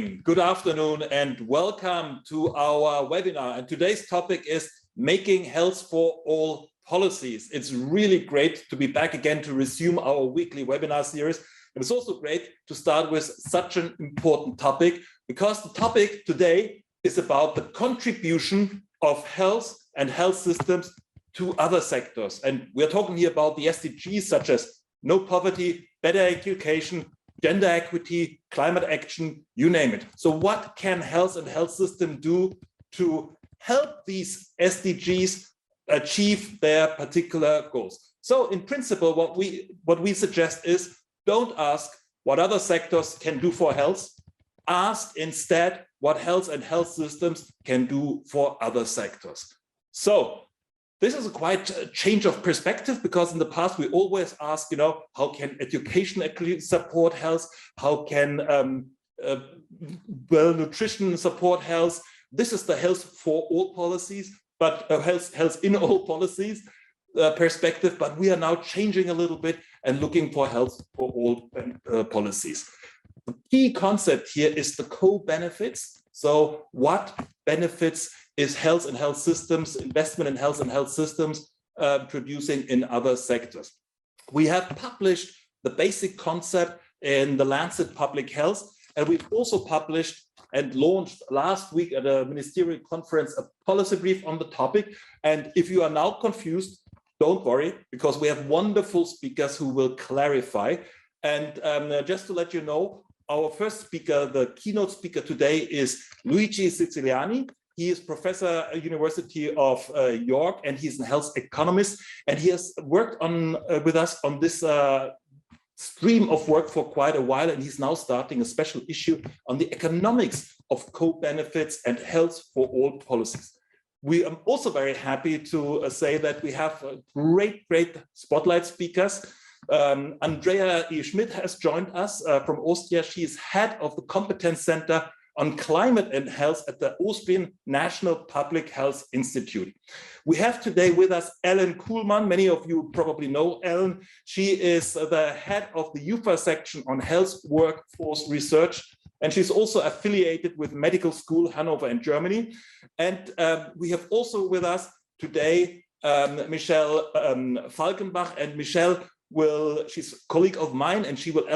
morning, good afternoon, and welcome to our webinar. And today's topic is making health for all policies. It's really great to be back again to resume our weekly webinar series. And it's also great to start with such an important topic, because the topic today is about the contribution of health and health systems to other sectors. And we're talking here about the SDGs such as no poverty, better education, gender equity, climate action, you name it. So what can health and health system do to help these SDGs achieve their particular goals? So in principle, what we suggest is don't ask what other sectors can do for health. Ask instead what health and health systems can do for other sectors. So this is a quite a change of perspective, because in the past we always ask, how can education actually support health? How can well nutrition support health? This is the health for all policies, but health in all policies perspective. But we are now changing a little bit and looking for health for all policies. The key concept here is the co-benefits. So what benefits is health and health systems, investment in health and health systems producing in other sectors? We have published the basic concept in the Lancet Public Health, and we've also published and launched last week at a ministerial conference a policy brief on the topic. And if you are now confused, don't worry, because we have wonderful speakers who will clarify. And just to let you know, our first speaker, the keynote speaker today, is Luigi Siciliani. He is professor at University of York, and he's a health economist. And he has worked on with us on this stream of work for quite a while. And he's now starting a special issue on the economics of co-benefits and health for all policies. We are also very happy to say that we have great spotlight speakers. Andrea E. Schmidt has joined us from Austria. She is head of the Competence Center on Climate and Health at the Austrian National Public Health Institute. We have today with us Ellen Kuhlmann. Many of you probably know Ellen. She is the head of the UFA section on health workforce research, and she's also affiliated with Medical School Hanover in Germany. And we have also with us today Michelle Falkenbach, and Michelle she's a colleague of mine, and she will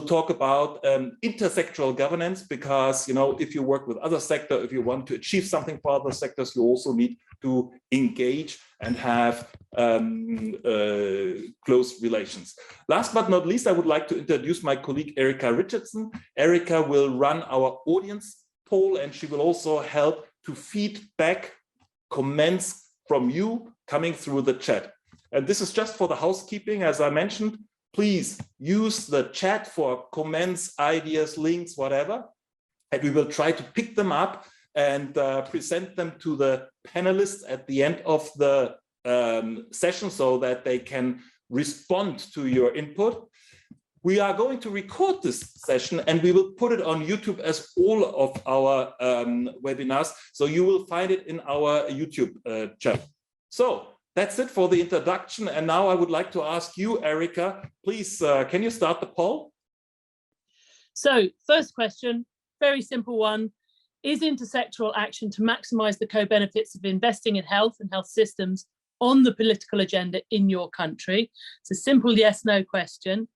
talk about intersectoral governance, because if you work with other sector, if you want to achieve something for other sectors, you also need to engage and have close relations. Last but not least, I would like to introduce my colleague Erika Richardson. Erika will run our audience poll, and she will also help to feed back comments from you coming through the chat. And this is just for the housekeeping. As I mentioned, please use the chat for comments, ideas, links, whatever. And we will try to pick them up and present them to the panelists at the end of the session, so that they can respond to your input. We are going to record this session, and we will put it on YouTube as all of our webinars. So you will find it in our YouTube channel. So that's it for the introduction. And now I would like to ask you, Erika, please, can you start the poll? So first question, very simple one. Is intersectoral action to maximize the co-benefits of investing in health and health systems on the political agenda in your country? It's a simple yes/no question.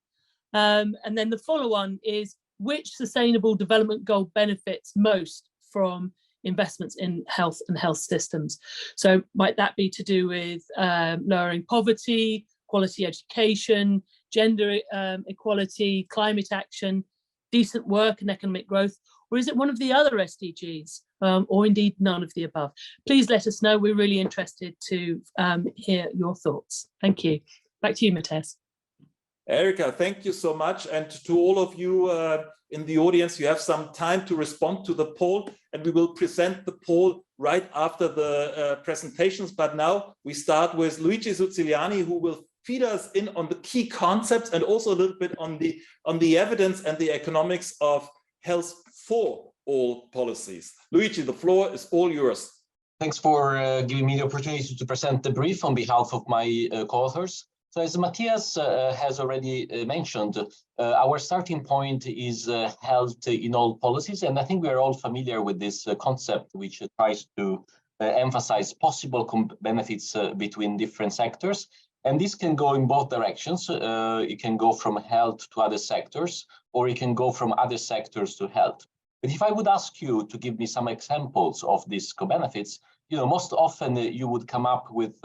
And then the follow-on is, which sustainable development goal benefits most from investments in health and health systems? So might that be to do with lowering poverty, quality education, gender equality, climate action, decent work and economic growth? Or is it one of the other SDGs, or indeed none of the above? Please let us know. We're really interested to hear your thoughts. Thank you. Back to you, Matthias. Erika, thank you so much. And to all of you in the audience, you have some time to respond to the poll, and we will present the poll right after the presentations. But now we start with Luigi Siciliani, who will feed us in on the key concepts and also a little bit on the evidence and the economics of health for all policies. Luigi, the floor is all yours. Thanks for giving me the opportunity to present the brief on behalf of my co-authors. So as Matthias has already mentioned, our starting point is health in all policies. And I think we are all familiar with this concept, which tries to emphasize possible benefits between different sectors. And this can go in both directions. It can go from health to other sectors, or it can go from other sectors to health. But if I would ask you to give me some examples of these co-benefits, most often you would come up with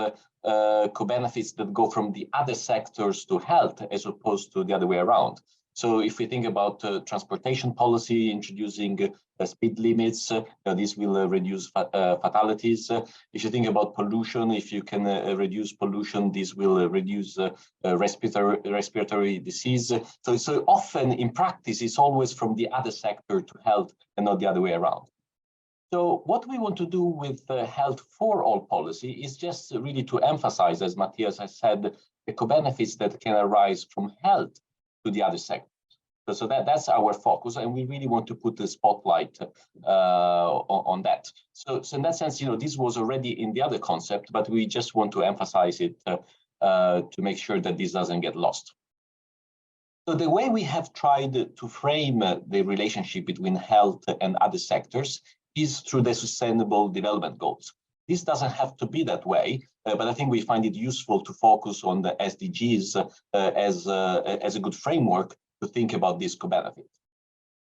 co-benefits that go from the other sectors to health as opposed to the other way around. So if we think about transportation policy, introducing speed limits, this will reduce fatalities. If you think about pollution, if you can reduce pollution, this will reduce respiratory disease. So often in practice, it's always from the other sector to health and not the other way around. So what we want to do with health for all policy is just really to emphasize, as Matthias has said, the co-benefits that can arise from health to the other sectors. So that's our focus, and we really want to put the spotlight on that. So in that sense, this was already in the other concept, but we just want to emphasize it to make sure that this doesn't get lost. So the way we have tried to frame the relationship between health and other sectors is through the Sustainable Development Goals. This doesn't have to be that way, but I think we find it useful to focus on the SDGs as a good framework to think about this co-benefit.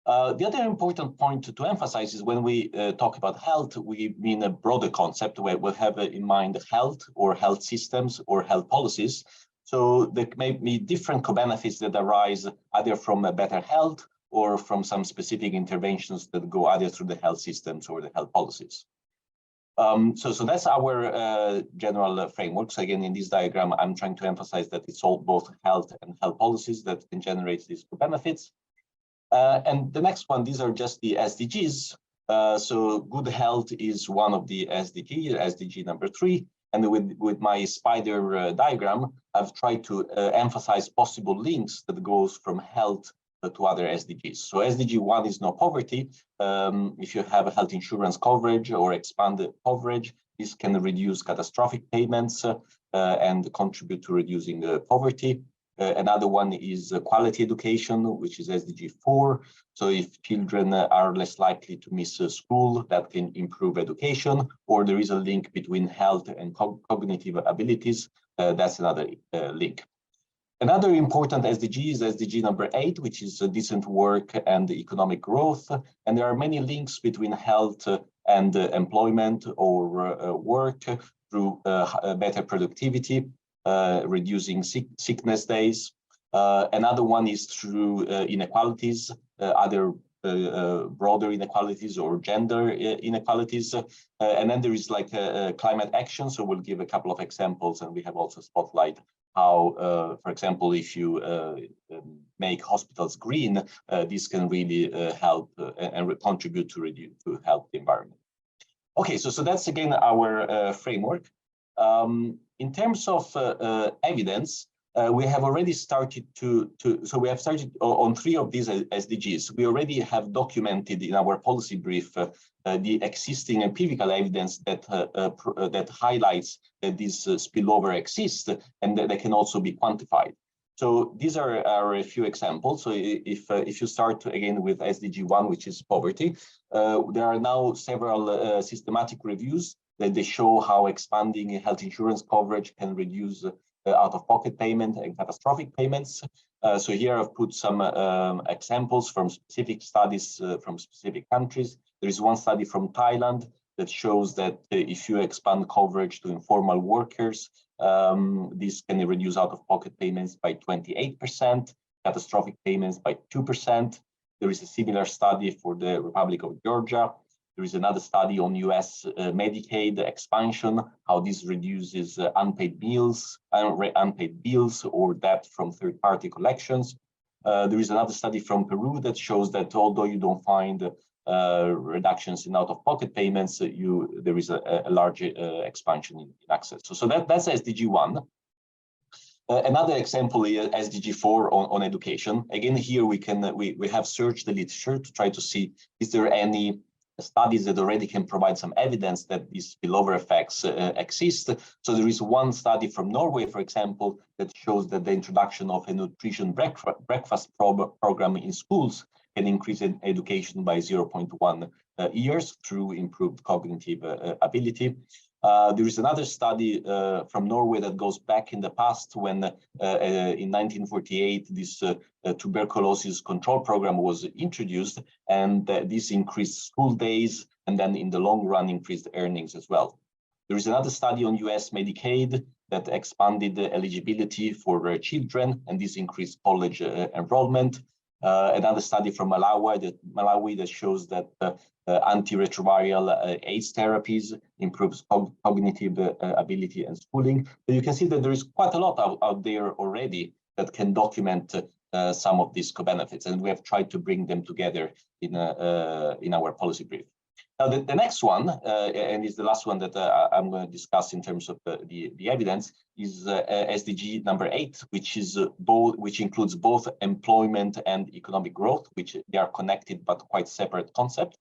The other important point to emphasize is when we talk about health, we mean a broader concept where we'll have in mind health or health systems or health policies. So there may be different co-benefits that arise either from a better health or from some specific interventions that go either through the health systems or the health policies. So that's our general framework. So again, in this diagram, I'm trying to emphasize that it's all both health and health policies that can generate these benefits. And the next one, these are just the SDGs. So good health is one of the SDG number 3. And with my spider diagram, I've tried to emphasize possible links that goes from health to other SDGs. So SDG 1 is no poverty. If you have a health insurance coverage or expanded coverage, this can reduce catastrophic payments and contribute to reducing poverty. Another one is quality education, which is SDG 4. So if children are less likely to miss school, that can improve education, or there is a link between health and cognitive abilities. That's another link. Another important SDG is SDG number 8, which is decent work and economic growth. And there are many links between health and employment or work through better productivity, reducing sickness days. Another one is through inequalities, other broader inequalities or gender inequalities. And then there is like climate action. So we'll give a couple of examples, and we have also spotlight how, for example, if you make hospitals green, this can really help and contribute to help the environment. Okay, so that's again our framework. In terms of evidence, we have already started so we have started on 3 of these SDGs. We already have documented in our policy brief the existing empirical evidence that highlights that this spillover exists and that they can also be quantified. So these are a few examples. So if you start again with SDG 1, which is poverty, there are now several systematic reviews that they show how expanding health insurance coverage can reduce out-of-pocket payment and catastrophic payments. So here I've put some examples from specific studies from specific countries. There is one study from Thailand that shows that if you expand coverage to informal workers, this can reduce out-of-pocket payments by 28%, catastrophic payments by 2%. There is a similar study for the Republic of Georgia. There is another study on US Medicaid expansion, how this reduces unpaid bills or debt from third-party collections. There is another study from Peru that shows that although you don't find reductions in out-of-pocket payments, there is a large expansion in access. So that's SDG 1. Another example is SDG 4 on education. Again, here we have searched the literature to try to see, is there any studies that already can provide some evidence that these spillover effects exist. So there is one study from Norway, for example, that shows that the introduction of a nutrition breakfast program in schools can increase in education by 0.1 years through improved cognitive ability. There is another study from Norway that goes back in the past when in 1948 this tuberculosis control program was introduced, and this increased school days and then in the long run increased earnings as well. There is another study on US Medicaid that expanded the eligibility for children, and this increased college enrollment. Another study from Malawi that shows that antiretroviral AIDS therapies improves cognitive ability and schooling. So you can see that there is quite a lot out there already that can document some of these co-benefits, and we have tried to bring them together in our policy brief. Now, the next one, and is the last one that I'm going to discuss in terms of the evidence, is SDG number 8, which includes both employment and economic growth, which they are connected but quite separate concepts.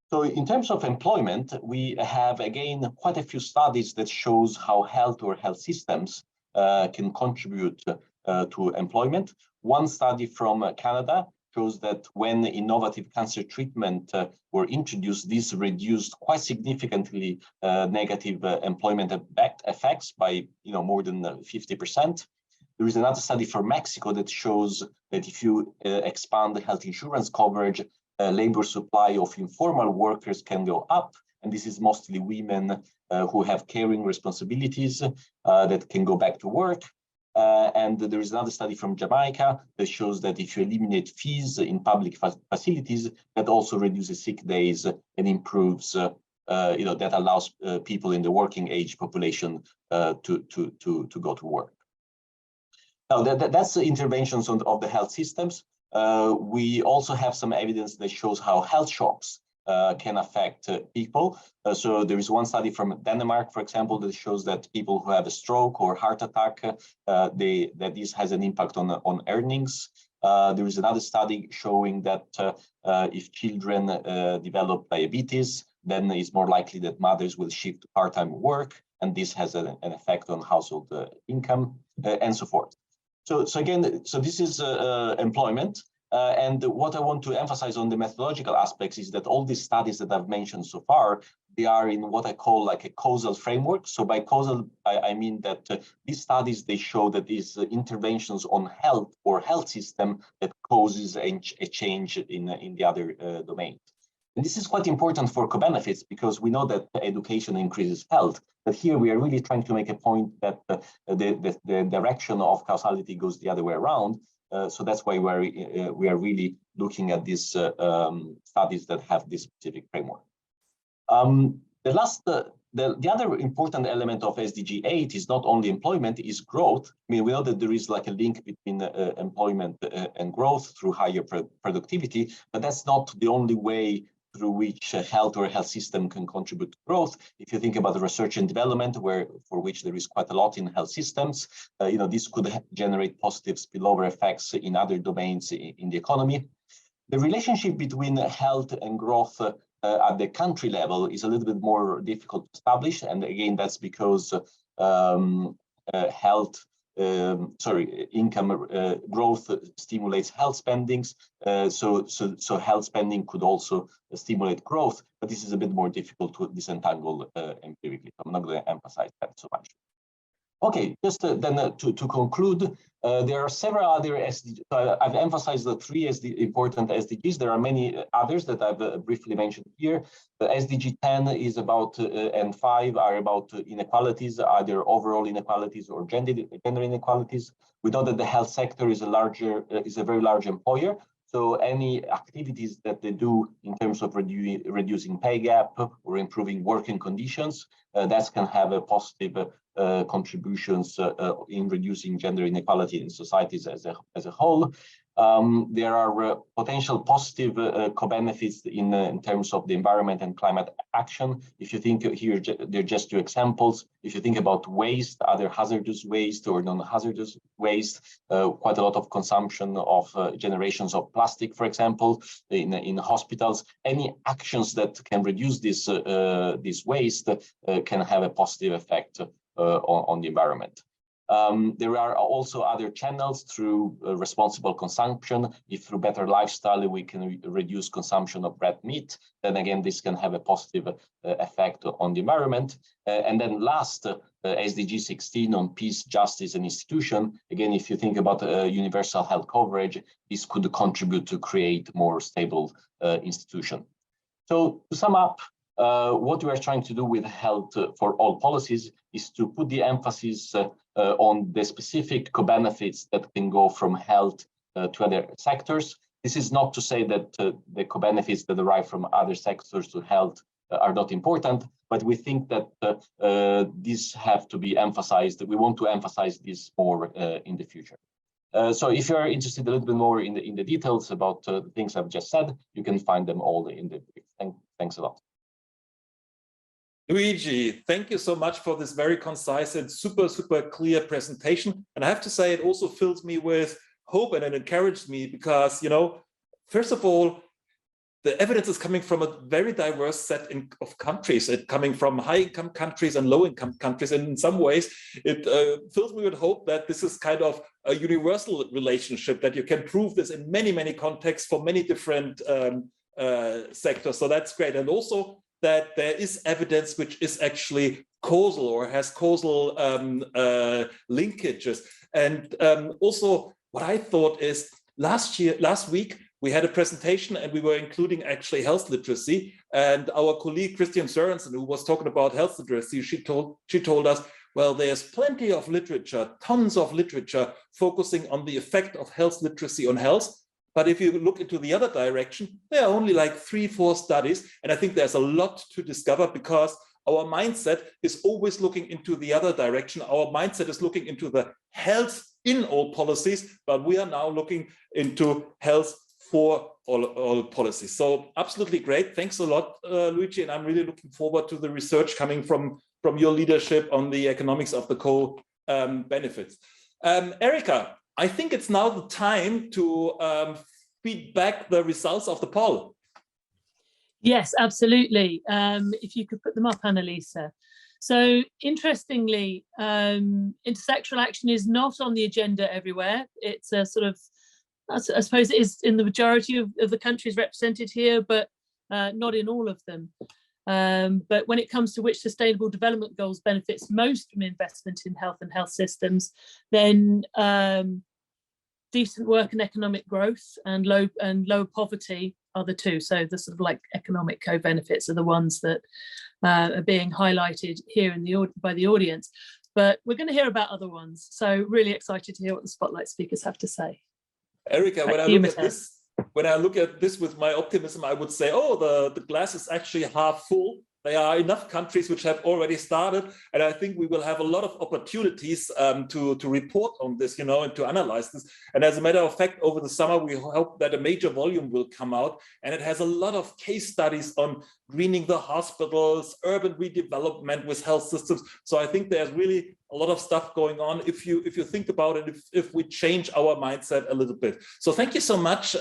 So in terms of employment, we have, again, quite a few studies that shows how health or health systems can contribute to employment. One study from Canada shows that when innovative cancer treatment were introduced, this reduced quite significantly negative employment effects by more than 50%. There is another study from Mexico that shows that if you expand the health insurance coverage, labor supply of informal workers can go up, and this is mostly women who have caring responsibilities that can go back to work. And there is another study from Jamaica that shows that if you eliminate fees in public facilities, that also reduces sick days and improves, that allows people in the working age population to go to work. Now, that's the interventions of the health systems. We also have some evidence that shows how health shocks can affect people. So there is one study from Denmark, for example, that shows that people who have a stroke or heart attack, that this has an impact on earnings. There is another study showing that if children develop diabetes, then it's more likely that mothers will shift to part-time work, and this has an effect on household income and so forth. So again, this is employment. And what I want to emphasize on the methodological aspects is that all these studies that I've mentioned so far, they are in what I call like a causal framework. So by causal, I mean that these studies, they show that these interventions on health or health system that causes a change in the other domain. And this is quite important for co-benefits because we know that education increases health. But here we are really trying to make a point that the direction of causality goes the other way around. So that's why we are really looking at these studies that have this specific framework. The other important element of SDG 8 is not only employment, is growth. I mean, we know that there is like a link between employment and growth through higher productivity, but that's not the only way through which health or a health system can contribute to growth. If you think about the research and development, for which there is quite a lot in health systems, this could generate positive spillover effects in other domains in the economy. The relationship between health and growth at the country level is a little bit more difficult to establish, and again, that's because income growth stimulates health spendings. So health spending could also stimulate growth, but this is a bit more difficult to disentangle empirically. I'm not going to emphasize that so much. Okay, just then to conclude, there are several other SDGs. I've emphasized the 3 important SDGs. There are many others that I've briefly mentioned here. The SDG 10 is about, and 5 are about inequalities, either overall inequalities or gender inequalities. We know that the health sector is a very large employer. So any activities that they do in terms of reducing pay gap or improving working conditions, that can have a positive contributions in reducing gender inequality in societies as a whole. There are potential positive co-benefits in terms of the environment and climate action. If you think here, they're just two examples. If you think about waste, other hazardous waste or non-hazardous waste, quite a lot of consumption of generations of plastic, for example, in hospitals. Any actions that can reduce this waste can have a positive effect on the environment. There are also other channels through responsible consumption. If through better lifestyle we can reduce consumption of red meat, then again this can have a positive effect on the environment. And then last, SDG 16 on peace, justice, and institution. Again, if you think about universal health coverage, this could contribute to create more stable institution. So to sum up, what we are trying to do with health for all policies is to put the emphasis on the specific co-benefits that can go from health to other sectors. This is not to say that the co-benefits that derive from other sectors to health are not important, but we think that these have to be emphasized. We want to emphasize this more in the future. So if you're interested a little bit more in the details about the things I've just said, you can find them all in the brief. Thanks a lot. Luigi, thank you so much for this very concise and super clear presentation. And I have to say, it also fills me with hope and it encouraged me because, you know, first of all, the evidence is coming from a very diverse set of countries. It's coming from high-income countries and low-income countries. And in some ways, it fills me with hope that this is kind of a universal relationship, that you can prove this in many contexts for many different sectors. So that's great. And also, that there is evidence which is actually causal or has causal linkages. And also what I thought is last week, we had a presentation and we were including actually health literacy, and our colleague Christian Sørensen, who was talking about health literacy, she told us, well, there's plenty of literature, tons of literature focusing on the effect of health literacy on health. But if you look into the other direction, there are only like 3-4 studies. And I think there's a lot to discover because our mindset is always looking into the other direction. Our mindset is looking into the health in all policies, but we are now looking into health for all policies. So absolutely great. Thanks a lot, Luigi. And I'm really looking forward to the research coming from your leadership on the economics of the co-benefits. Erika, I think it's now the time to feed back the results of the poll. Yes, absolutely. If you could put them up, Annalisa. So interestingly, intersectoral action is not on the agenda everywhere. It's a sort of, I suppose it is in the majority of the countries represented here, but not in all of them. But when it comes to which sustainable development goals benefits most from investment in health and health systems, then decent work and economic growth and low poverty are the two. So the sort of like economic co-benefits are the ones that are being highlighted here by the audience. But we're going to hear about other ones. So really excited to hear what the Spotlight speakers have to say. Erika, when I look at this with my optimism, I would say, oh, the glass is actually half full. There are enough countries which have already started, and I think we will have a lot of opportunities to report on this, you know, and to analyze this. And as a matter of fact, over the summer, we hope that a major volume will come out, and it has a lot of case studies on greening the hospitals, urban redevelopment with health systems. So I think there's really a lot of stuff going on if you think about it, if we change our mindset a little bit. So thank you so much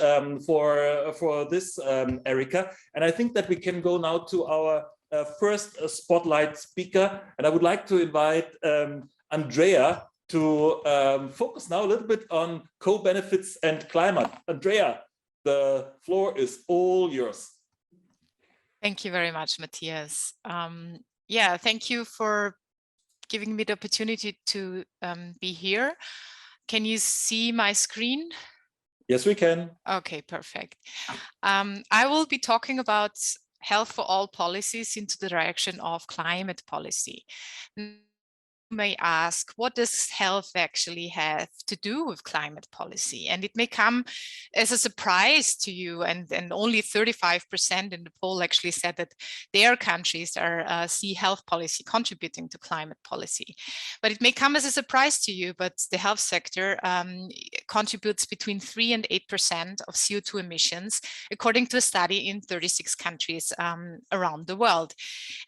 for this, Erika. And I think that we can go now to our first Spotlight speaker, and I would like to invite Andrea to focus now a little bit on co-benefits and climate. Andrea, the floor is all yours. Thank you very much, Matthias. Yeah, thank you for giving me the opportunity to be here. Can you see my screen? Yes, we can. Okay, perfect. I will be talking about health for all policies into the direction of climate policy. may ask, what does health actually have to do with climate policy? And it may come as a surprise to you, and only 35% in the poll actually said that their countries are see health policy contributing to climate policy. But it may come as a surprise to you, but the health sector contributes between 3 and 8% of CO2 emissions, according to a study in 36 countries around the world.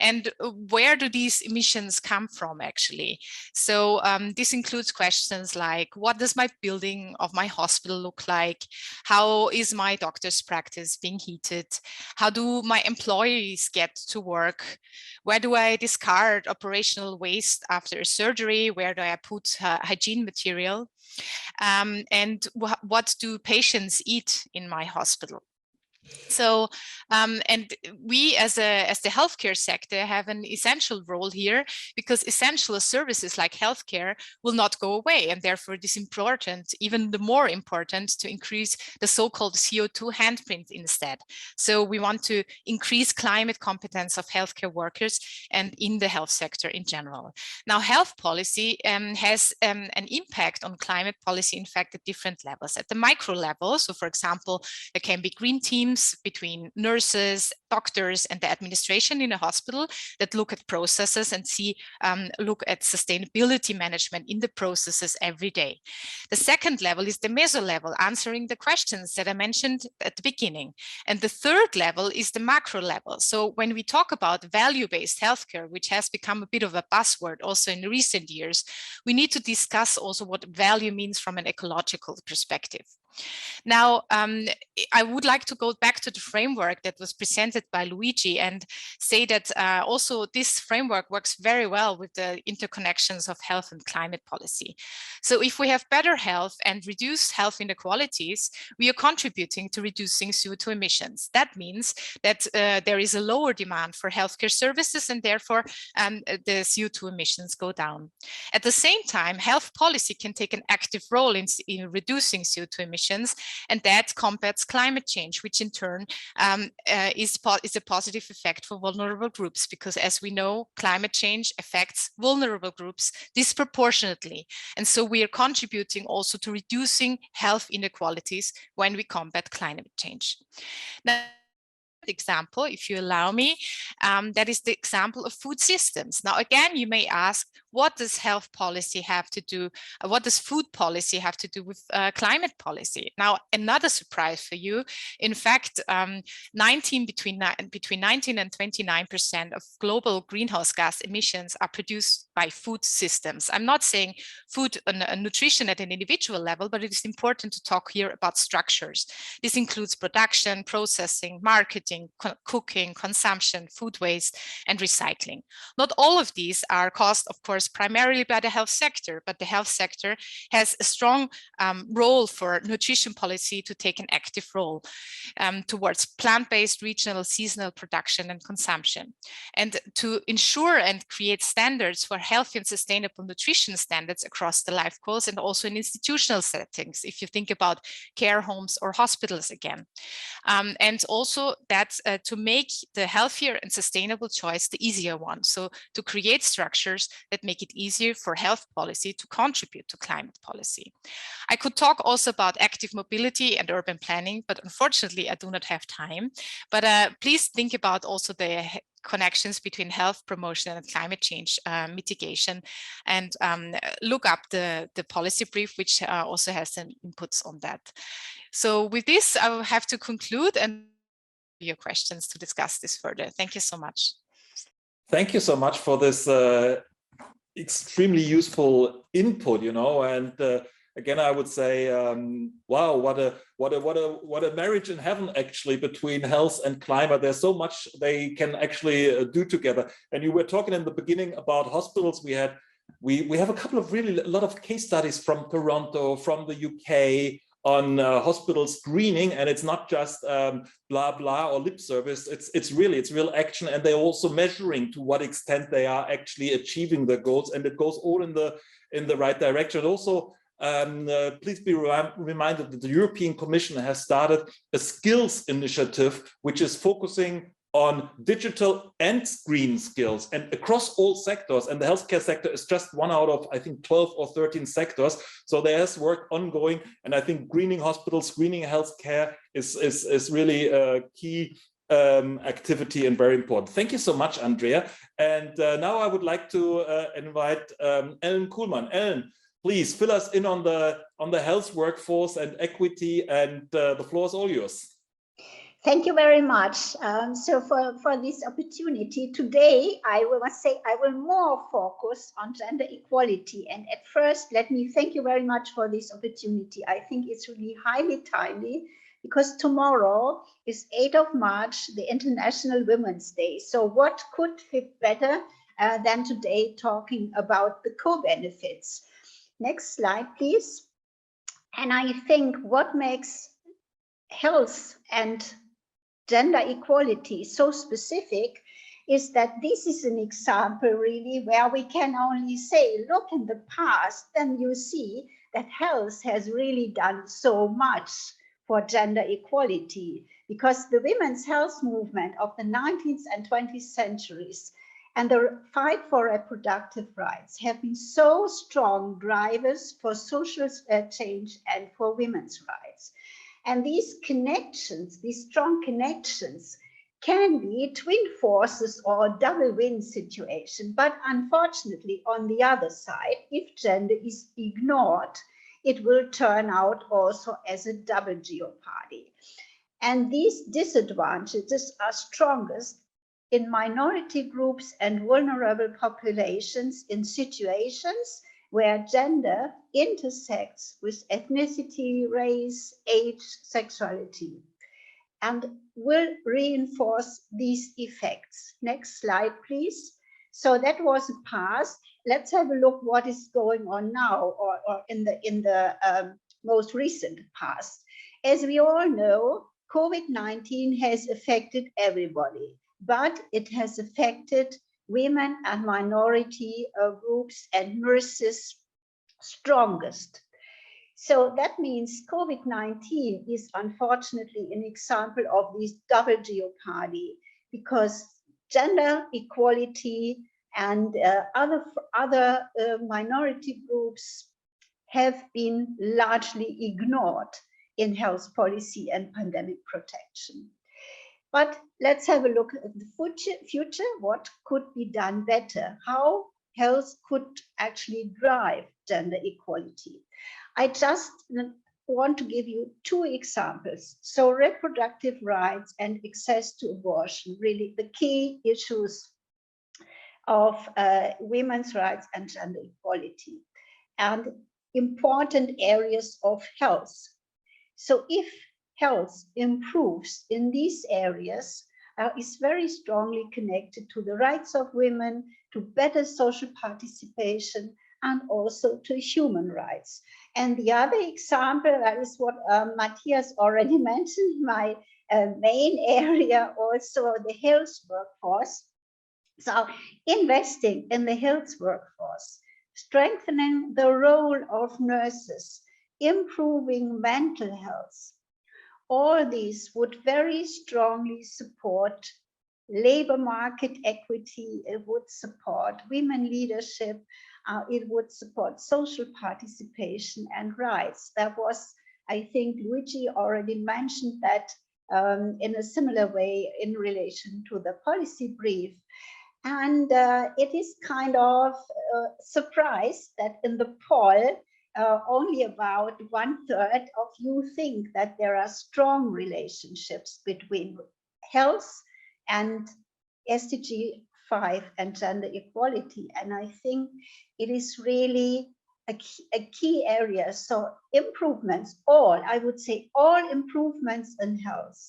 And where do these emissions come from, actually? So this includes questions like, what does my building of my hospital look like? How is my doctor's practice being heated? How do my employees get to work? Where do I discard operational waste after a surgery? Where do I put hygiene material? And what do patients eat in my hospital? So, and we as the healthcare sector have an essential role here, because essential services like healthcare will not go away. And therefore it is important, even the more important, to increase the so-called CO2 handprint instead. So we want to increase climate competence of healthcare workers and in the health sector in general. Now, health policy has an impact on climate policy, in fact, at different levels. At the micro level, so for example, there can be green teams between nurses, doctors, and the administration in a hospital that look at processes and look at sustainability management in the processes every day. The second level is the meso level, answering the questions that I mentioned at the beginning. And the third level is the macro level. So when we talk about value-based healthcare, which has become a bit of a buzzword also in recent years, we need to discuss also what value means from an ecological perspective. Now, I would like to go back to the framework that was presented by Luigi and say that also this framework works very well with the interconnections of health and climate policy. So if we have better health and reduced health inequalities, we are contributing to reducing CO2 emissions. That means that there is a lower demand for healthcare services, and therefore the CO2 emissions go down. At the same time, health policy can take an active role in reducing CO2 emissions, and that combats climate change, which in turn is a positive effect for vulnerable groups, because as we know, climate change affects vulnerable groups disproportionately. And so we are contributing also to reducing health inequalities when we combat climate change. Now, example, if you allow me, that is the example of food systems. Now, again, you may ask, what does health policy have to do? What does food policy have to do with climate policy? Now, another surprise for you. In fact, between 19 and 29% of global greenhouse gas emissions are produced by food systems. I'm not saying food and nutrition at an individual level, but it is important to talk here about structures. This includes production, processing, marketing, cooking, consumption, food waste, and recycling. Not all of these are caused, of course, primarily by the health sector, but the health sector has a strong role for nutrition policy to take an active role towards plant-based, regional, seasonal production and consumption. And to ensure and create standards for healthy and sustainable nutrition standards across the life course, and also in institutional settings, if you think about care homes or hospitals again. And also that to make the healthier and sustainable choice the easier one. So to create structures that make it easier for health policy to contribute to climate policy. I could talk also about active mobility and urban planning, but unfortunately I do not have time. But please think about also the connections between health promotion and climate change mitigation, and look up the policy brief, which also has some inputs on that. So with this, I will have to conclude and your questions to discuss this further. Thank you so much. Thank you so much for this extremely useful input, and again, I would say, wow, what a marriage in heaven, actually, between health and climate. There's so much they can actually do together. And you were talking in the beginning about hospitals. We have a lot of case studies from Toronto, from the UK, on hospital screening, and it's not just blah blah or lip service. It's real action, and they're also measuring to what extent they are actually achieving their goals, and it goes all in the right direction. Also, please be reminded that the European Commission has started a skills initiative, which is focusing on digital and screen skills, and across all sectors. And the healthcare sector is just one out of, I think, 12 or 13 sectors. So there's work ongoing. And I think greening hospitals, greening healthcare is really a key activity and very important. Thank you so much, Andrea. And now I would like to invite Ellen Kuhlmann. Ellen, please fill us in on the health workforce and equity, and the floor is all yours. Thank you very much. So for this opportunity today, I will more focus on gender equality. And at first, let me thank you very much for this opportunity. I think it's really highly timely, because tomorrow is 8th of March, the International Women's Day. So what could fit better than today talking about the co-benefits? Next slide, please. And I think what makes health and gender equality so specific is that this is an example really where we can only say, look in the past, then you see that health has really done so much for gender equality, because the women's health movement of the 19th and 20th centuries and the fight for reproductive rights have been so strong drivers for social change and for women's rights. And these connections, these strong connections, can be twin forces or a double win situation. But unfortunately, on the other side, if gender is ignored, it will turn out also as a double jeopardy. And these disadvantages are strongest in minority groups and vulnerable populations in situations where gender intersects with ethnicity, race, age, sexuality, and will reinforce these effects. Next slide, please. So that was the past. Let's have a look what is going on now, or in the most recent past. As we all know, COVID-19 has affected everybody, but it has affected women and minority groups and nurses strongest. So that means COVID-19 is unfortunately an example of this double jeopardy, because gender equality and other minority groups have been largely ignored in health policy and pandemic protection. But let's have a look at the future. What could be done better? How health could actually drive gender equality? I just want to give you two examples. So reproductive rights and access to abortion, really the key issues of women's rights and gender equality, and important areas of health. So if health improves in these areas, is very strongly connected to the rights of women, to better social participation, and also to human rights. And the other example, that is what Matthias already mentioned, my main area also, the health workforce. So investing in the health workforce, strengthening the role of nurses, improving mental health, all these would very strongly support labor market equity, it would support women leadership, it would support social participation and rights. That was, I think Luigi already mentioned that in a similar way in relation to the policy brief. And it is kind of a surprise that in the poll, only about 1/3 of you think that there are strong relationships between health and SDG 5 and gender equality. And I think it is really a key area. So improvements, I would say all improvements in health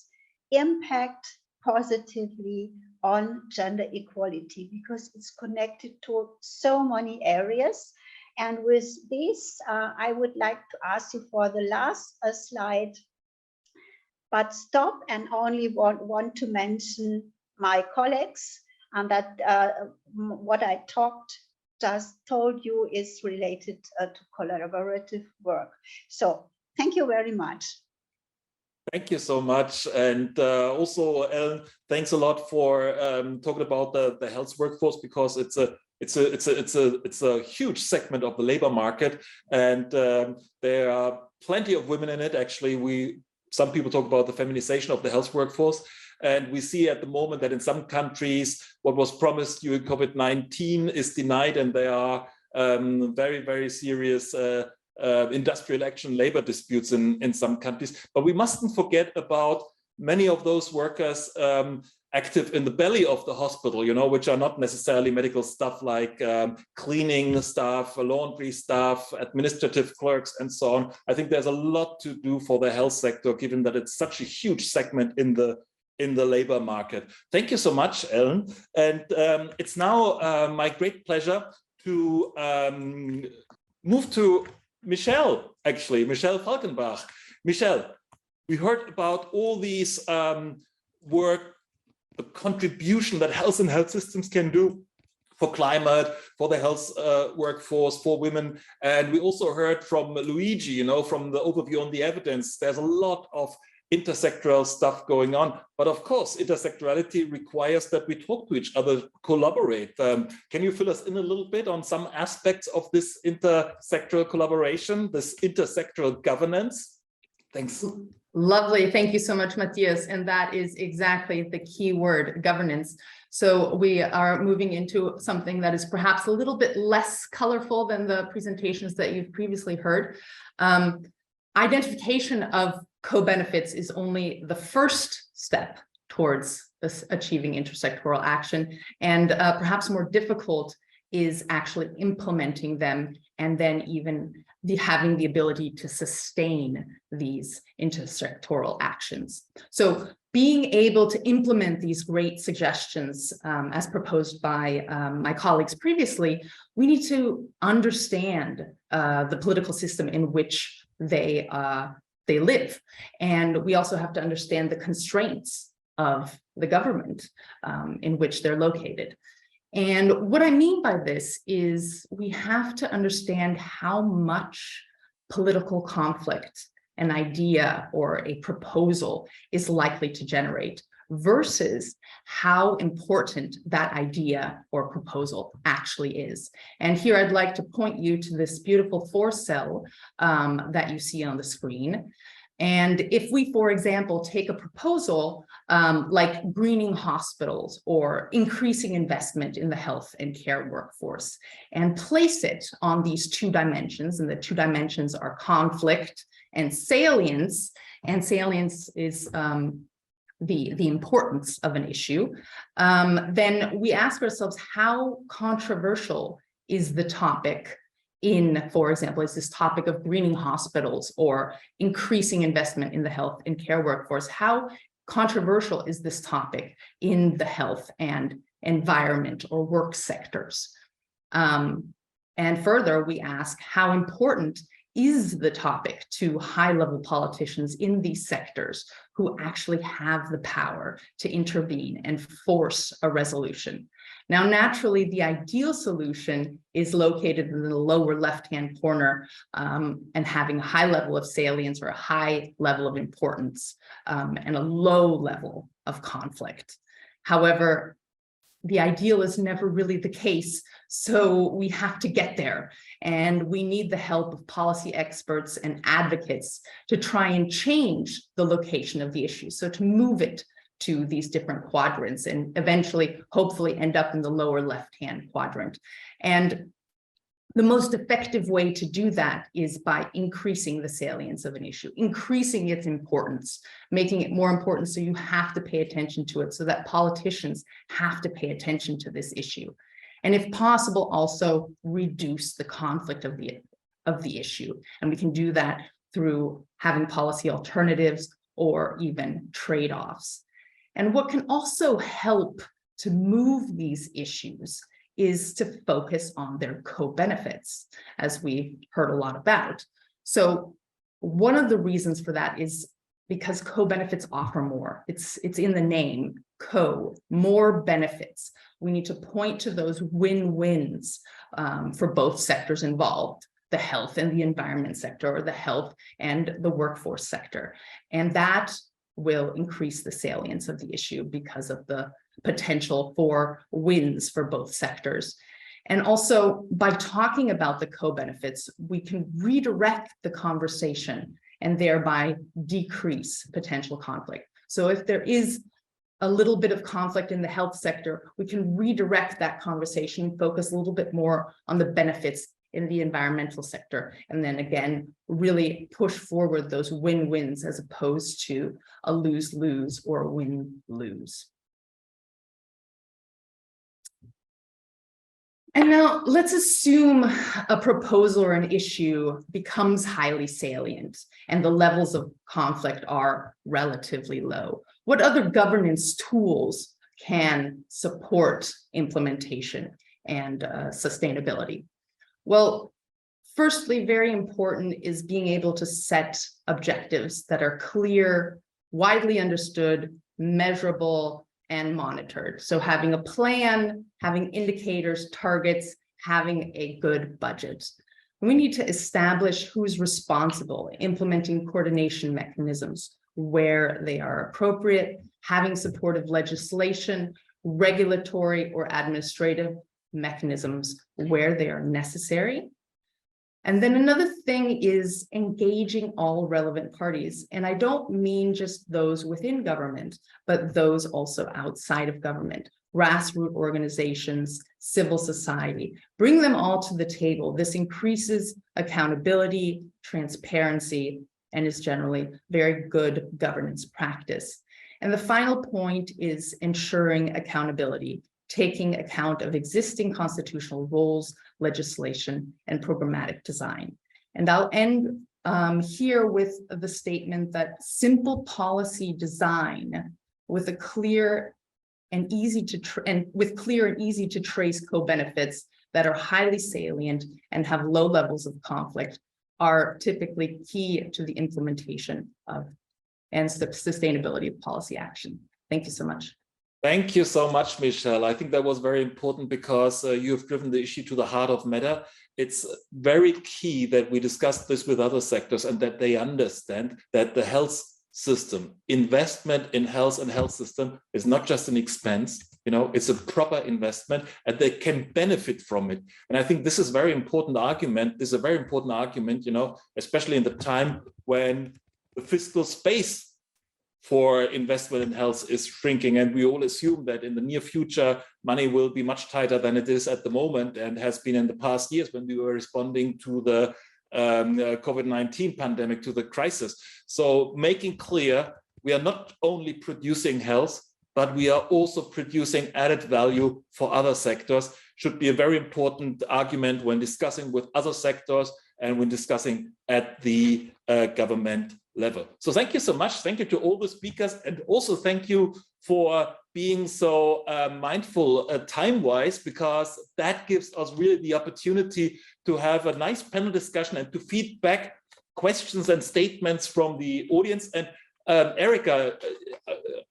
impact positively on gender equality, because it's connected to so many areas. And with this, I would like to ask you for the last slide, but stop and only want to mention my colleagues, and that what I just told you is related to collaborative work. So thank you very much. Thank you so much. And also, Ellen, thanks a lot for talking about the health workforce, because it's a huge segment of the labor market, and there are plenty of women in it. Actually, some people talk about the feminization of the health workforce, and we see at the moment that in some countries what was promised during COVID-19 is denied, and there are very, very serious industrial action labor disputes in some countries. But we mustn't forget about many of those workers active in the belly of the hospital, which are not necessarily medical stuff, like cleaning staff, laundry staff, administrative clerks, and so on. I think there's a lot to do for the health sector, given that it's such a huge segment in the labor market. Thank you so much, Ellen. And it's now my great pleasure to move to Michelle Falkenbach. Michelle, we heard about all these work, the contribution that health and health systems can do for climate, for the health workforce, for women. And we also heard from Luigi, from the overview on the evidence, there's a lot of intersectoral stuff going on. But of course, intersectorality requires that we talk to each other, collaborate. Can you fill us in a little bit on some aspects of this intersectoral collaboration, this intersectoral governance? Thanks. Lovely. Thank you so much, Matthias. And that is exactly the key word, governance. So we are moving into something that is perhaps a little bit less colorful than the presentations that you've previously heard. Identification of co-benefits is only the first step towards achieving intersectoral action, and perhaps more difficult is actually implementing them, and then even having the ability to sustain these intersectoral actions. So being able to implement these great suggestions, as proposed by my colleagues previously, we need to understand the political system in which they live. And we also have to understand the constraints of the government in which they're located. And what I mean by this is we have to understand how much political conflict an idea or a proposal is likely to generate versus how important that idea or proposal actually is. And here I'd like to point you to this beautiful 4-cell that you see on the screen. And if we, for example, take a proposal like greening hospitals or increasing investment in the health and care workforce and place it on these 2 dimensions, and the 2 dimensions are conflict and salience is the importance of an issue, then we ask ourselves, how controversial is the topic in, for example, is this topic of greening hospitals or increasing investment in the health and care workforce? How controversial is this topic in the health and environment or work sectors? And further, we ask, how important is the topic to high-level politicians in these sectors who actually have the power to intervene and force a resolution? Now, naturally, the ideal solution is located in the lower left-hand corner and having a high level of salience or a high level of importance and a low level of conflict. However, the ideal is never really the case, so we have to get there. And we need the help of policy experts and advocates to try and change the location of the issue, so to move it to these different quadrants and eventually, hopefully, end up in the lower left-hand quadrant. And the most effective way to do that is by increasing the salience of an issue, increasing its importance, making it more important so you have to pay attention to it, so that politicians have to pay attention to this issue. And if possible, also reduce the conflict of the issue. And we can do that through having policy alternatives or even trade-offs. And what can also help to move these issues is to focus on their co-benefits, as we heard a lot about. So one of the reasons for that is because co-benefits offer more. It's in the name, more benefits. We need to point to those win-wins for both sectors involved. the health and the environment sector, or the health and the workforce sector. And that will increase the salience of the issue because of the potential for wins for both sectors. And also, by talking about the co-benefits, we can redirect the conversation and thereby decrease potential conflict. So if there is a little bit of conflict in the health sector, we can redirect that conversation, focus a little bit more on the benefits in the environmental sector, and then again, really push forward those win-wins as opposed to a lose-lose or win-lose. And now let's assume a proposal or an issue becomes highly salient and the levels of conflict are relatively low. What other governance tools can support implementation and sustainability? Well, firstly, very important is being able to set objectives that are clear, widely understood, measurable, and monitored. So having a plan, having indicators, targets, having a good budget. We need to establish who's responsible, implementing coordination mechanisms where they are appropriate, having supportive legislation, regulatory or administrative mechanisms where they are necessary. And then another thing is engaging all relevant parties. And I don't mean just those within government, but those also outside of government, grassroots organizations, civil society. Bring them all to the table. This increases accountability, transparency, and is generally very good governance practice. And the final point is ensuring accountability, taking account of existing constitutional roles, legislation, and programmatic design. And I'll end here with the statement that simple policy design with a clear and easy to trace co-benefits that are highly salient and have low levels of conflict are typically key to the implementation of and sustainability of policy action. Thank you so much. Thank you so much, Michelle. I think that was very important because you have driven the issue to the heart of matter. It's very key that we discuss this with other sectors and that they understand that the health system, investment in health and health system is not just an expense, it's a proper investment and they can benefit from it. And I think this is a very important argument. This is a very important argument, especially in the time when the fiscal space for investment in health is shrinking. And we all assume that in the near future, money will be much tighter than it is at the moment and has been in the past years when we were responding to the COVID-19 pandemic, to the crisis. So making clear, we are not only producing health, but we are also producing added value for other sectors, should be a very important argument when discussing with other sectors and when discussing at the government level. So thank you so much. Thank you to all the speakers, and also thank you for being so mindful time-wise, because that gives us really the opportunity to have a nice panel discussion and to feed back questions and statements from the audience. And Erica,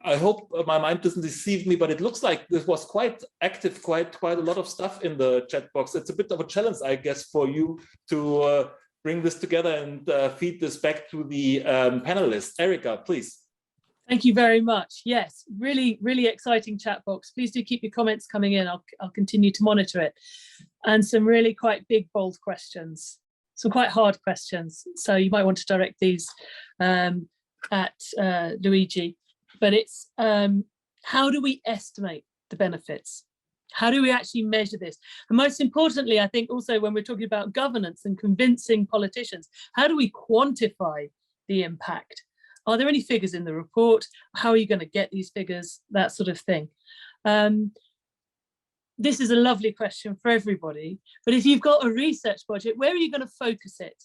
I hope my mind doesn't deceive me, but it looks like this was quite active, quite a lot of stuff in the chat box. It's a bit of a challenge, I guess, for you to bring this together and feed this back to the panelists. Erica, please. Thank you very much. Yes, really, really exciting chat box. Please do keep your comments coming in. I'll continue to monitor it. And some really quite big, bold questions, some quite hard questions. So you might want to direct these at Luigi. But it's how do we estimate the benefits? How do we actually measure this? And most importantly, I think also when we're talking about governance and convincing politicians, how do we quantify the impact? Are there any figures in the report? How are you going to get these figures? That sort of thing. This is a lovely question for everybody, but if you've got a research budget, where are you going to focus it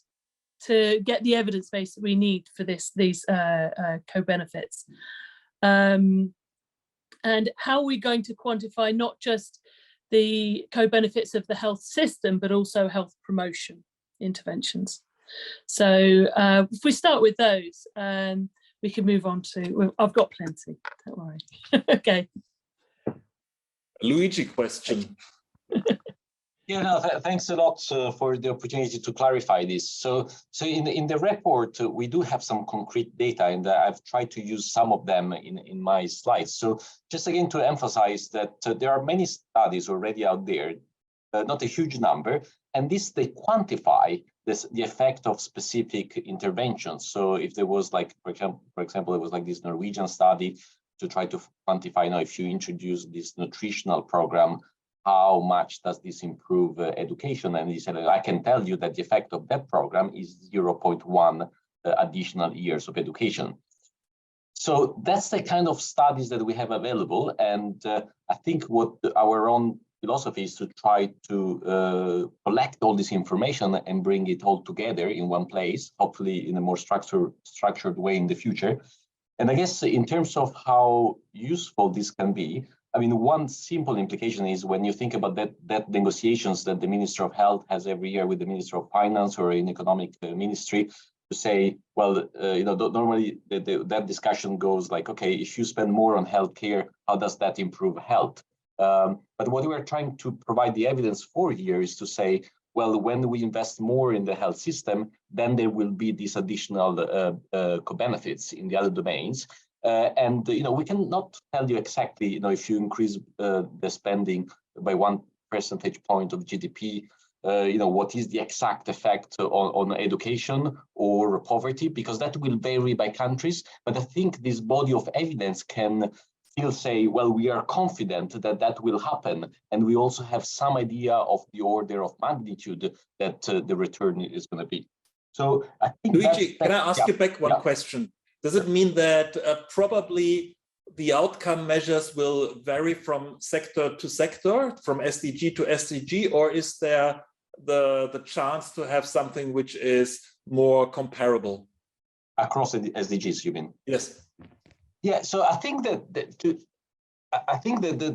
to get the evidence base that we need for these co-benefits? And how are we going to quantify not just the co-benefits of the health system, but also health promotion interventions? So if we start with those, we can move on to, I've got plenty, don't worry. Okay. Luigi question. Yeah, no, thanks a lot for the opportunity to clarify this. So in the report, we do have some concrete data, and I've tried to use some of them in my slides. So just again to emphasize that there are many studies already out there, not a huge number, and they quantify the effect of specific interventions. So if there was like, for example, it was like this Norwegian study to try to quantify, you know, if you introduce this nutritional program, how much does this improve education? And he said, I can tell you that the effect of that program is 0.1 additional years of education. So that's the kind of studies that we have available. And I think what our own philosophy is to try to collect all this information and bring it all together in one place, hopefully in a more structured way in the future. And I guess in terms of how useful this can be, I mean, one simple implication is when you think about that negotiations that the Minister of Health has every year with the Minister of Finance or in Economic Ministry to say, well, you know, normally that discussion goes like, okay, if you spend more on healthcare, how does that improve health? But what we're trying to provide the evidence for here is to say, well, when we invest more in the health system, then there will be these additional co-benefits in the other domains. And you know, we cannot tell you exactly, you know, if you increase the spending by 1 percentage point of GDP, you know, what is the exact effect on education or poverty, because that will vary by countries. But I think this body of evidence can still say, well, we are confident that that will happen, and we also have some idea of the order of magnitude that the return is going to be. So I think Luigi, can I ask you back one question? Does it mean that probably the outcome measures will vary from sector to sector, from SDG to SDG, or is there the chance to have something which is more comparable? Across the SDGs, you mean? Yes. Yeah, so I think that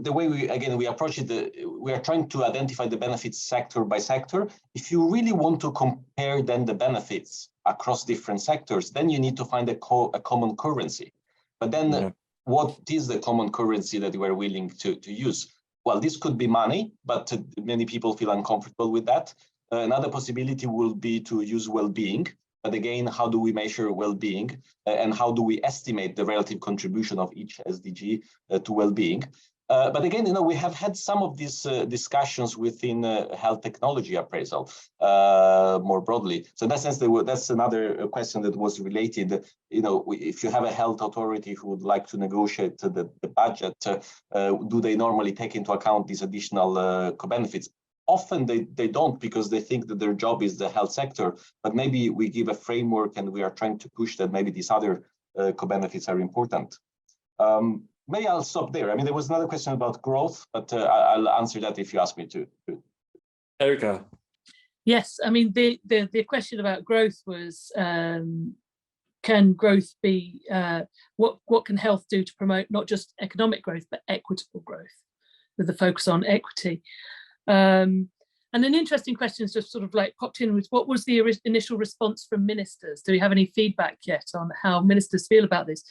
the way we approach it, we are trying to identify the benefits sector by sector. If you really want to compare then the benefits across different sectors, then you need to find a common currency. But then what is the common currency that we are willing to use? Well, this could be money, but many people feel uncomfortable with that. Another possibility will be to use well-being. But again, how do we measure well-being, and how do we estimate the relative contribution of each SDG to well-being? But again, you know, we have had some of these discussions within health technology appraisal more broadly. So in that sense, that's another question that was related. You know, if you have a health authority who would like to negotiate the budget, do they normally take into account these additional co-benefits? Often they don't, because they think that their job is the health sector, but maybe we give a framework and we are trying to push that maybe these other co-benefits are important. Maybe I'll stop there. I mean, there was another question about growth, but I'll answer that if you ask me to. Erica. Yes, I mean, the question about growth was, can growth be, what can health do to promote not just economic growth, but equitable growth, with the focus on equity? And an interesting question is just sort of like popped in with, what was the initial response from ministers? Do we have any feedback yet on how ministers feel about this,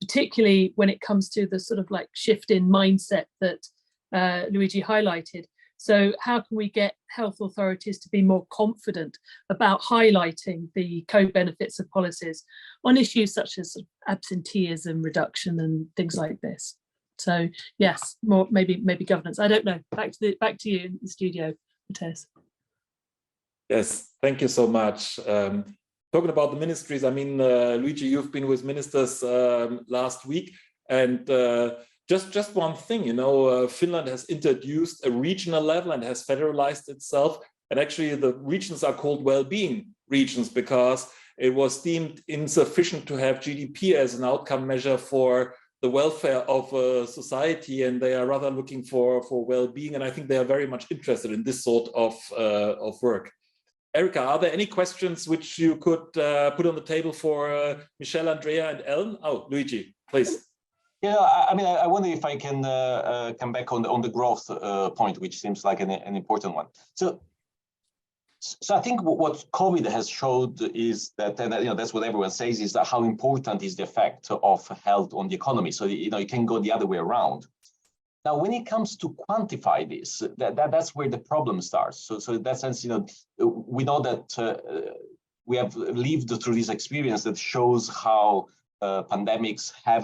particularly when it comes to the sort of like shift in mindset that Luigi highlighted? So how can we get health authorities to be more confident about highlighting the co-benefits of policies on issues such as absenteeism reduction and things like this? So yes, more maybe governance. I don't know. Back to you in the studio, Matthias. Yes, thank you so much. Talking about the ministries, I mean, Luigi, you've been with ministers last week, and just one thing, you know, Finland has introduced a regional level and has federalized itself, and actually the regions are called well-being regions because it was deemed insufficient to have GDP as an outcome measure for the welfare of society, and they are rather looking for well-being, and I think they are very much interested in this sort of work. Erica, are there any questions which you could put on the table for Michelle, Andrea, and Ellen? Oh, Luigi, please. Yeah, I mean, I wonder if I can come back on the growth point, which seems like an important one. So I think what COVID has showed is that, and you know, that's what everyone says, is that how important is the effect of health on the economy. So you know, you can go the other way around. Now, when it comes to quantify this, that's where the problem starts. So in that sense, we know that we have lived through this experience that shows how pandemics have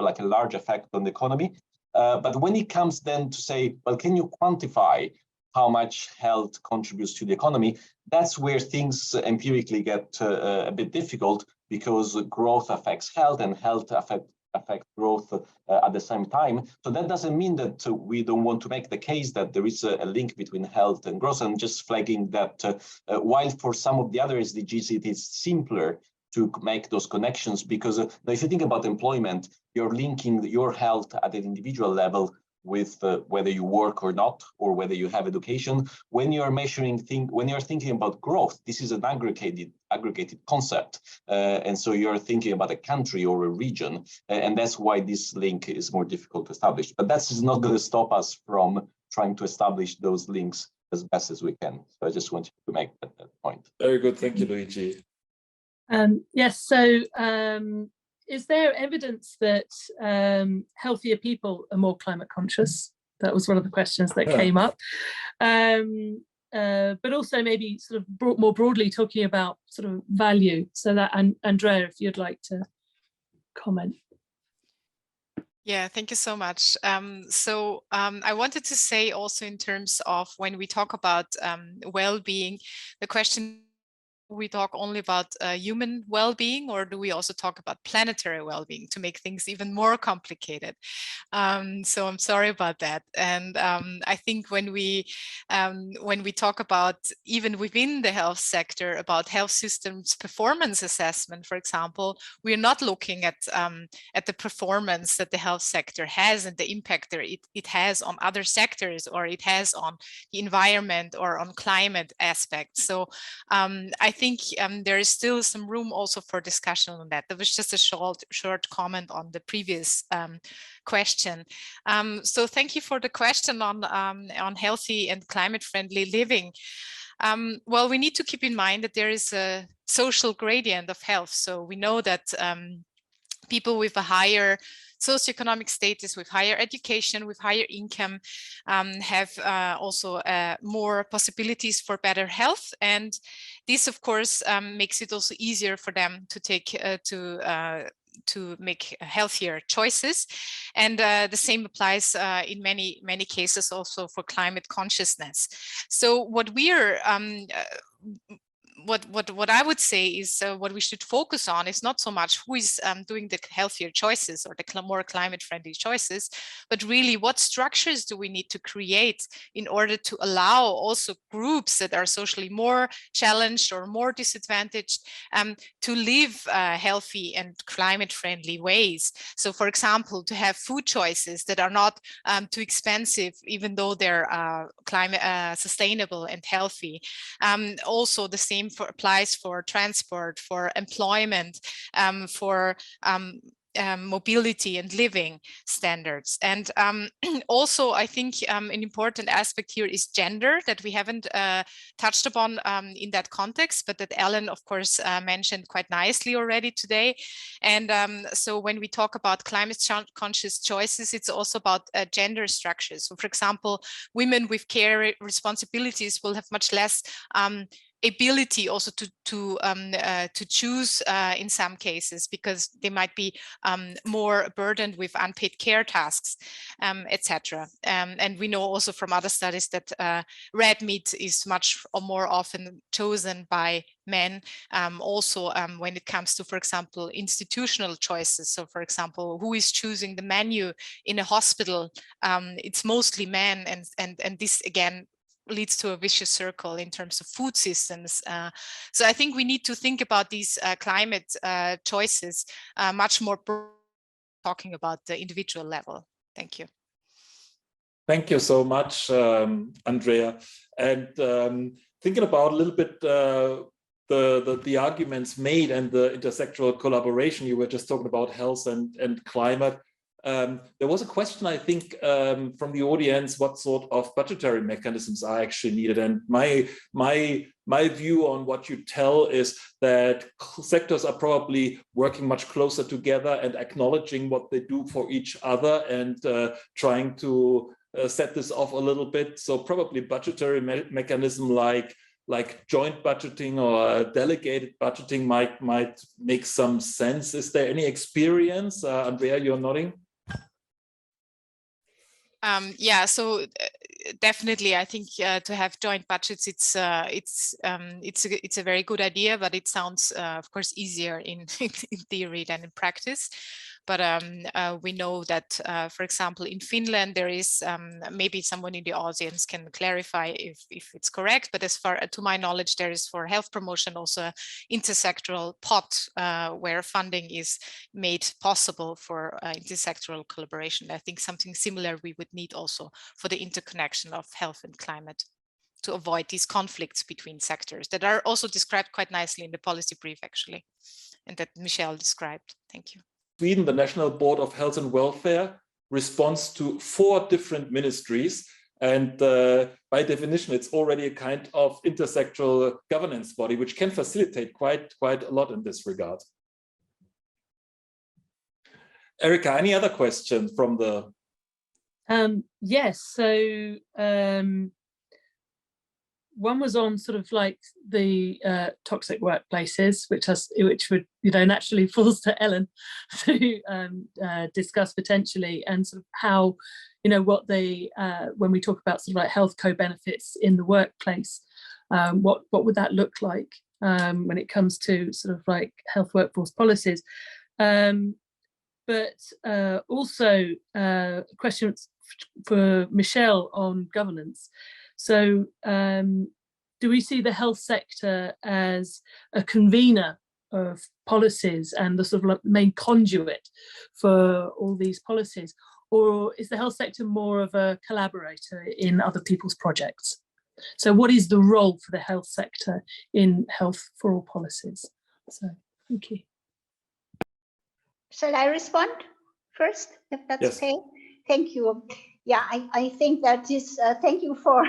like a large effect on the economy. But when it comes then to say, well, can you quantify how much health contributes to the economy? That's where things empirically get a bit difficult, because growth affects health and health affect growth at the same time. So that doesn't mean that we don't want to make the case that there is a link between health and growth. And just flagging that while for some of the other SDGs, it is simpler to make those connections, because if you think about employment, you're linking your health at an individual level with whether you work or not, or whether you have education. When you're when you're thinking about growth, this is an aggregated concept. And so you're thinking about a country or a region, and that's why this link is more difficult to establish. But that's not going to stop us from trying to establish those links as best as we can. So I just wanted to make that point. Very good. Thank you, Luigi. Yes, so is there evidence that healthier people are more climate conscious? That was one of the questions that came up. But also maybe sort of more broadly talking about sort of value. So that, Andrea, if you'd like to comment. Yeah, thank you so much. I wanted to say also in terms of when we talk about well-being, the question, we talk only about human well-being, or do we also talk about planetary well-being, to make things even more complicated? So I'm sorry about that. And I think when we talk about, even within the health sector, about health systems performance assessment, for example, we're not looking at the performance that the health sector has and the impact that it has on other sectors, or it has on the environment or on climate aspects. So I think there is still some room also for discussion on that. That was just a short comment on the previous question. So thank you for the question on healthy and climate-friendly living. Well, we need to keep in mind that there is a social gradient of health. So we know that people with a higher socioeconomic status, with higher education, with higher income, have also more possibilities for better health. And this, of course, makes it also easier for them to take to make healthier choices. And the same applies in many cases also for climate consciousness. So what we're what I would say is what we should focus on is not so much who is doing the healthier choices or the more climate-friendly choices, but really what structures do we need to create in order to allow also groups that are socially more challenged or more disadvantaged to live healthy and climate-friendly ways. So, for example, to have food choices that are not too expensive, even though they're climate sustainable and healthy. Also, the same applies for transport, for employment, for mobility and living standards. And also, I think an important aspect here is gender that we haven't touched upon in that context, but that Ellen, of course, mentioned quite nicely already today. And so when we talk about climate conscious choices, it's also about gender structures. So, for example, women with care responsibilities will have much less ability also to choose in some cases, because they might be more burdened with unpaid care tasks, etc. And we know also from other studies that red meat is much more often chosen by men, also when it comes to, for example, institutional choices. So, for example, who is choosing the menu in a hospital? It's mostly men, and this again leads to a vicious circle in terms of food systems. So I think we need to think about these climate choices much more talking about the individual level. Thank you. Thank you so much, Andrea. And thinking about a little bit the arguments made and the intersectoral collaboration, you were just talking about health and climate. There was a question, I think, from the audience, what sort of budgetary mechanisms are actually needed. And my view on what you tell is that sectors are probably working much closer together and acknowledging what they do for each other and trying to set this off a little bit. So probably budgetary mechanism like joint budgeting or delegated budgeting might make some sense. Is there any experience? Andrea, you're nodding. Yeah, so definitely, I think to have joint budgets, it's a very good idea, but it sounds, of course, easier in theory than in practice. But we know that, for example, in Finland, there is maybe someone in the audience can clarify if it's correct. But as far to my knowledge, there is for health promotion also an intersectoral pot where funding is made possible for intersectoral collaboration. I think something similar we would need also for the interconnection of health and climate to avoid these conflicts between sectors that are also described quite nicely in the policy brief, actually, and that Michelle described. Thank you. Sweden, the National Board of Health and Welfare responds to 4 different ministries. And by definition, it's already a kind of intersectoral governance body, which can facilitate quite a lot in this regard. Erika, any other questions from the? Yes, so one was on sort of like the toxic workplaces, which would, you know, naturally falls to Ellen to discuss potentially, and sort of how, you know, what they when we talk about sort of like health co-benefits in the workplace, what would that look like when it comes to sort of like health workforce policies, but also questions for Michelle on governance. So do we see the health sector as a convener of policies and the sort of main conduit for all these policies? Or is the health sector more of a collaborator in other people's projects? So what is the role for the health sector in health for all policies? So thank you. Shall I respond first, if that's yes. okay? Thank you. Yeah, I think that is, thank you for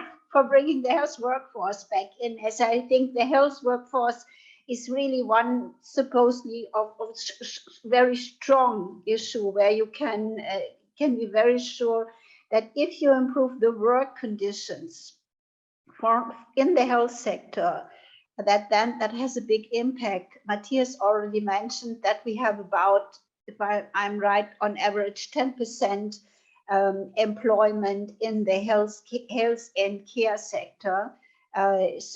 bringing the health workforce back in, as I think the health workforce is really one supposedly of very strong issue where you can be very sure that if you improve the work conditions in the health sector, that has a big impact. Matthias already mentioned that we have about, if I'm right, on average 10% employment in the health and care sector. It's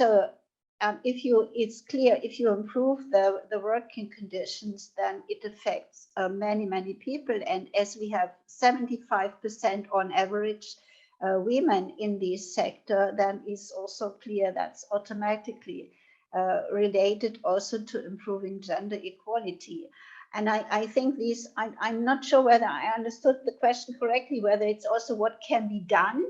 clear if you improve the working conditions, then it affects many people. And as we have 75% on average women in this sector, then it's also clear that's automatically related also to improving gender equality. And I think these, I'm not sure whether I understood the question correctly, whether it's also what can be done.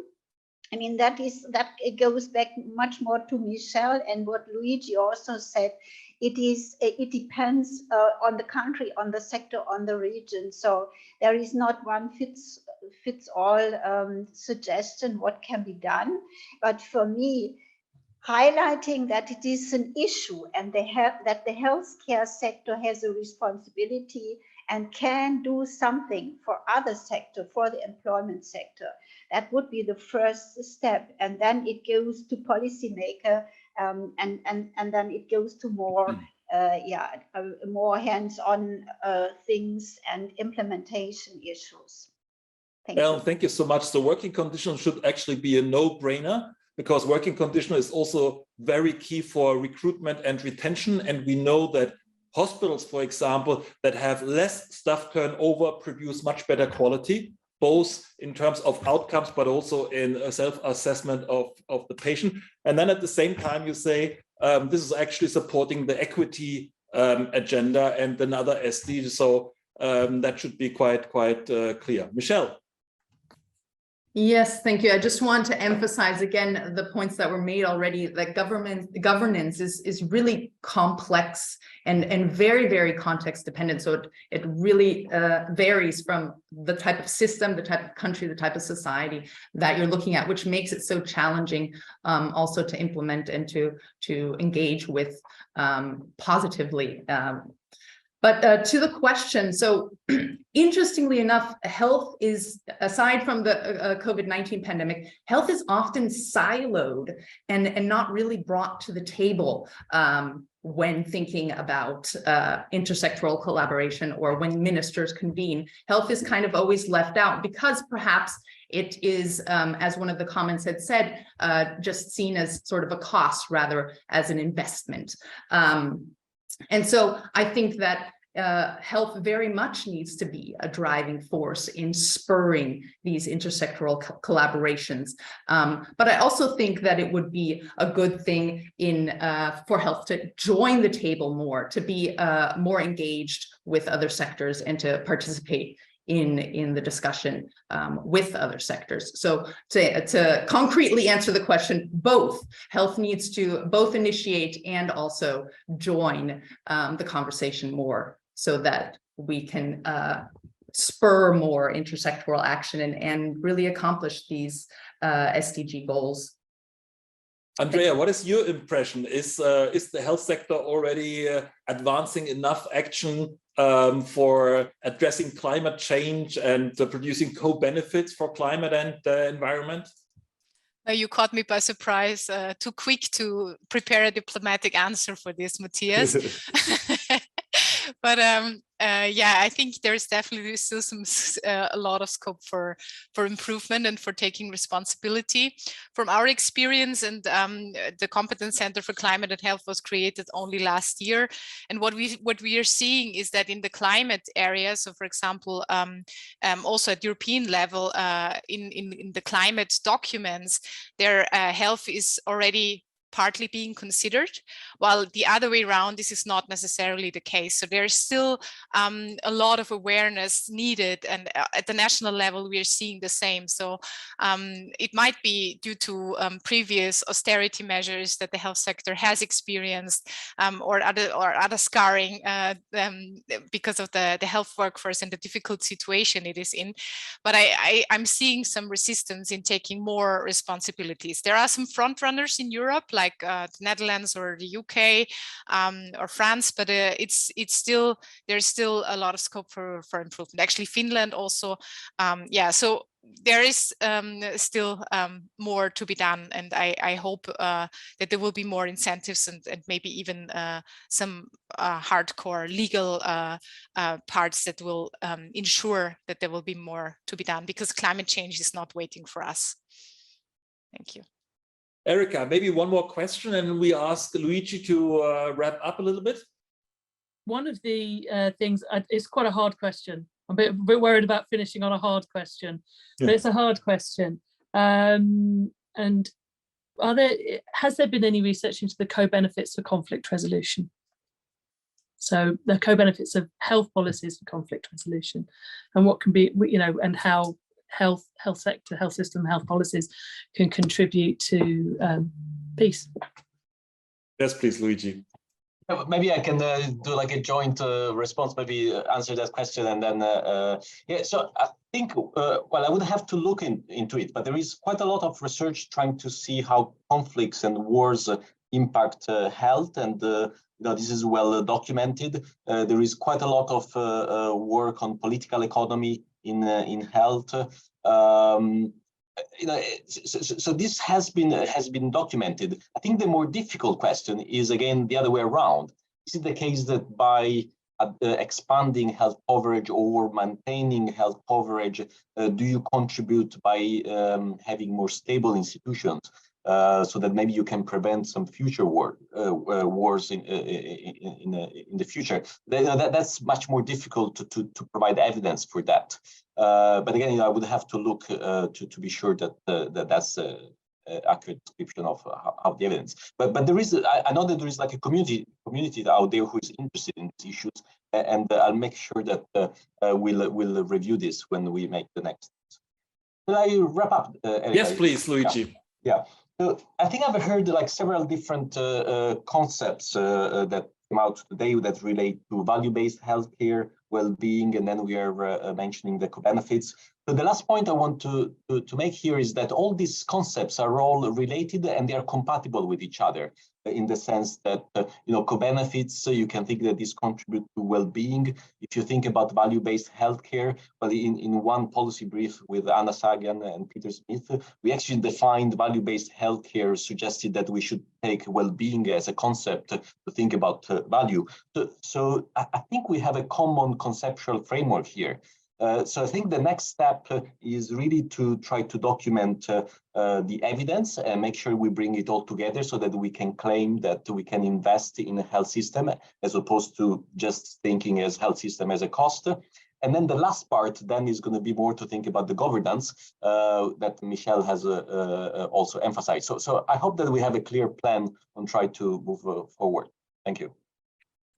I mean, it goes back much more to Michelle and what Luigi also said. It depends on the country, on the sector, on the region. So there is not one fits all suggestion what can be done. But for me, highlighting that it is an issue and that the healthcare sector has a responsibility and can do something for other sector, for the employment sector. That would be the first step, and then it goes to policymaker, and then it goes to more, more hands-on things and implementation issues. Thank you. Thank you so much. The working conditions should actually be a no-brainer, because working condition is also very key for recruitment and retention. And we know that hospitals, for example, that have less staff turnover produce much better quality, both in terms of outcomes, but also in self-assessment of the patient. And then at the same time, you say, this is actually supporting the equity agenda and another SD. So that should be quite clear. Michelle. Yes, thank you. I just want to emphasize again the points that were made already, that governance is really complex and very, very context dependent. So it really varies from the type of system, the type of country, the type of society that you're looking at, which makes it so challenging also to implement and to engage with positively. But to the question, so interestingly enough, health is, aside from the COVID-19 pandemic, health is often siloed and not really brought to the table when thinking about intersectoral collaboration or when ministers convene. Health is kind of always left out because perhaps it is, as one of the comments had said, just seen as sort of a cost rather as an investment. And so I think that health very much needs to be a driving force in spurring these intersectoral collaborations. But I also think that it would be a good thing for health to join the table more, to be more engaged with other sectors and to participate in the discussion with other sectors. So to concretely answer the question, both health needs to both initiate and also join the conversation more so that we can spur more intersectoral action and really accomplish these SDG goals. Andrea, what is your impression? Is the health sector already advancing enough action for addressing climate change and producing co-benefits for climate and environment? You caught me by surprise, too quick to prepare a diplomatic answer for this, Matthias. But yeah, I think there's definitely still a lot of scope for improvement and for taking responsibility. From our experience, and the Competence Center for Climate and Health was created only last year. And what we are seeing is that in the climate area, so for example, also at European level, in the climate documents, their health is already partly being considered, while the other way around, this is not necessarily the case. So there's still a lot of awareness needed, and at the national level, we are seeing the same. So it might be due to previous austerity measures that the health sector has experienced, or other scarring because of the health workforce and the difficult situation it is in. But I'm seeing some resistance in taking more responsibilities. There are some front runners in Europe, like the Netherlands or the UK or France, but there's still a lot of scope for improvement. Actually, Finland also, yeah. So there is still more to be done, and I hope that there will be more incentives and maybe even some hardcore legal parts that will ensure that there will be more to be done, because climate change is not waiting for us. Thank you. Erika, maybe one more question and we ask Luigi to wrap up a little bit. One of the things, it's quite a hard question. I'm a bit worried about finishing on a hard question, but it's a hard question. And has there been any research into the co-benefits for conflict resolution? So the co-benefits of health policies for conflict resolution, and what can be, and how health sector, health system, health policies can contribute to peace. Yes, please, Luigi. Maybe I can do like a joint response, maybe answer that question, and then yeah. So I think, well, I would have to look into it, but there is quite a lot of research trying to see how conflicts and wars impact health, and this is well documented. There is quite a lot of work on political economy in health. So this has been documented. I think the more difficult question is, again, the other way around. Is it the case that by expanding health coverage or maintaining health coverage, do you contribute by having more stable institutions, so that maybe you can prevent some future wars in the future? That's much more difficult to provide evidence for that. But again, I would have to look to be sure that that's an accurate description of how the evidence. But there is, I know that there is like a community out there who is interested in these issues, and I'll make sure that we'll review this when we make the next. Will I wrap up? Erika? Yes, please, Luigi. Yeah. So I think I've heard like several different concepts that came out today that relate to value-based healthcare, well-being, and then we are mentioning the co-benefits. So the last point I want to make here is that all these concepts are all related and they are compatible with each other in the sense that, co-benefits, you can think that these contribute to well-being. If you think about value-based healthcare, well, in one policy brief with Anna Sagan and Peter Smith, we actually defined value-based healthcare, suggested that we should take well-being as a concept to think about value. So I think we have a common conceptual framework here. So I think the next step is really to try to document the evidence and make sure we bring it all together so that we can claim that we can invest in a health system as opposed to just thinking as health system as a cost. And then the last part then is going to be more to think about the governance that Michelle has also emphasized. So I hope that we have a clear plan on try to move forward. Thank you.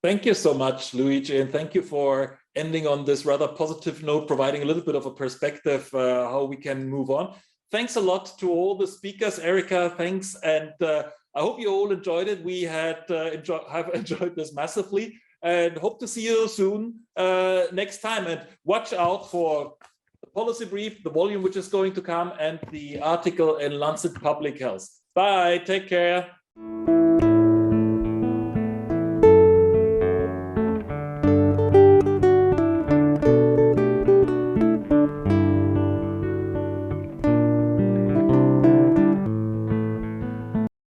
Thank you so much, Luigi, and thank you for ending on this rather positive note, providing a little bit of a perspective how we can move on. Thanks a lot to all the speakers. Erika, thanks, and I hope you all enjoyed it. We have enjoyed this massively, and hope to see you soon next time. And watch out for the policy brief, the volume which is going to come, and the article in Lancet Public Health. Bye. Take care.